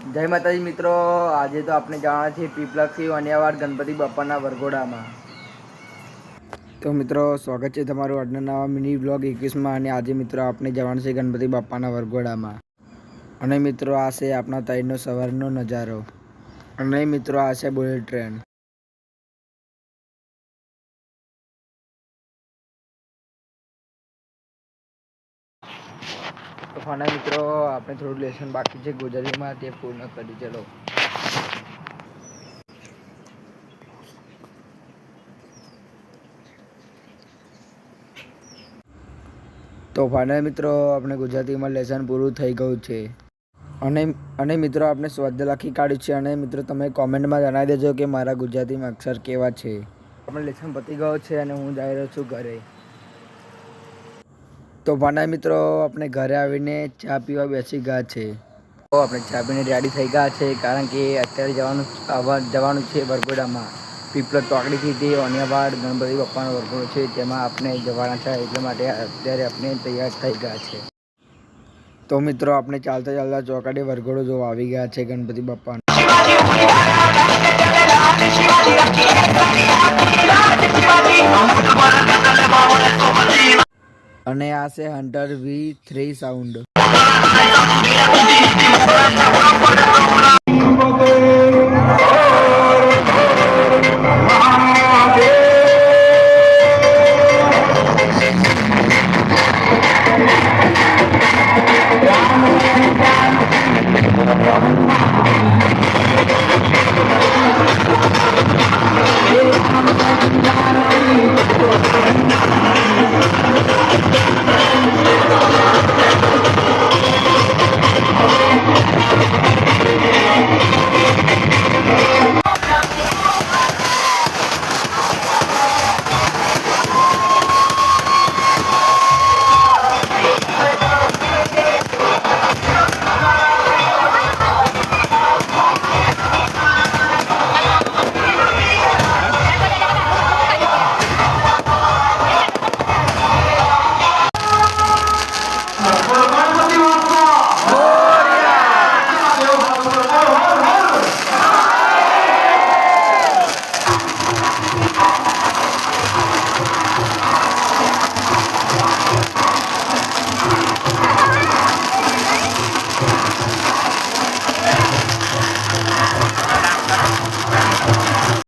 જય માતાજી મિત્રો, આજે તો આપણે જવાના છીએ પીપલક્ષી વાનિયાવાડ ગણપતિ બાપાના વરઘોડામાં. તો મિત્રો સ્વાગત છે તમારું આજના નવા મિની બ્લોગ 21માં. અને આજે મિત્રો આપણે જવાનું છે ગણપતિ બાપાના વરઘોડામાં. અને મિત્રો આ છે આપણા ત્યાંનો સવારનો નજારો. અને મિત્રો આ છે બુલેટ ટ્રેન. તો ફાના મિત્રો આપણે થોડું લેસન બાકી છે ગુજરાતીમાં, તે પૂર્ણ કરી. ચલો તો ફાઇનલ મિત્રો આપણે ગુજરાતીમાં લેસન પૂરું થઈ ગયું છે. અને મિત્રો આપણે સ્વાધ્યાય લખી કાઢ્યું છે. અને મિત્રો તમે કોમેન્ટમાં જણાવી દેજો કે મારા ગુજરાતીમાં અક્ષર કેવા છે. આપણે લેસન પતી ગયો છે અને હું જઈ રહ્યો છું ઘરે. તો ફાઇનલ મિત્રો આપણે ઘરે આવીને ચા પીવા બેસી ગયા છે. તો આપણે ચા પીને રેડી થઈ ગયા છે, કારણ કે અત્યારે જવાનું છે વરઘોડામાં. પીપલર ચોકડીથી તે વાનિયાવાડ ગણપતિ બાપાનો વરઘોડો છે, તેમાં આપણે જવાના છે. એટલા માટે અત્યારે આપણે તૈયાર થઈ ગયા છે. તો મિત્રો આપણે ચાલતા ચાલતા ચોકડીએ વરઘોડો જોવા આવી ગયા છે ગણપતિ બાપાનો. અને આ છે હન્ટર V3 સાઉન્ડ.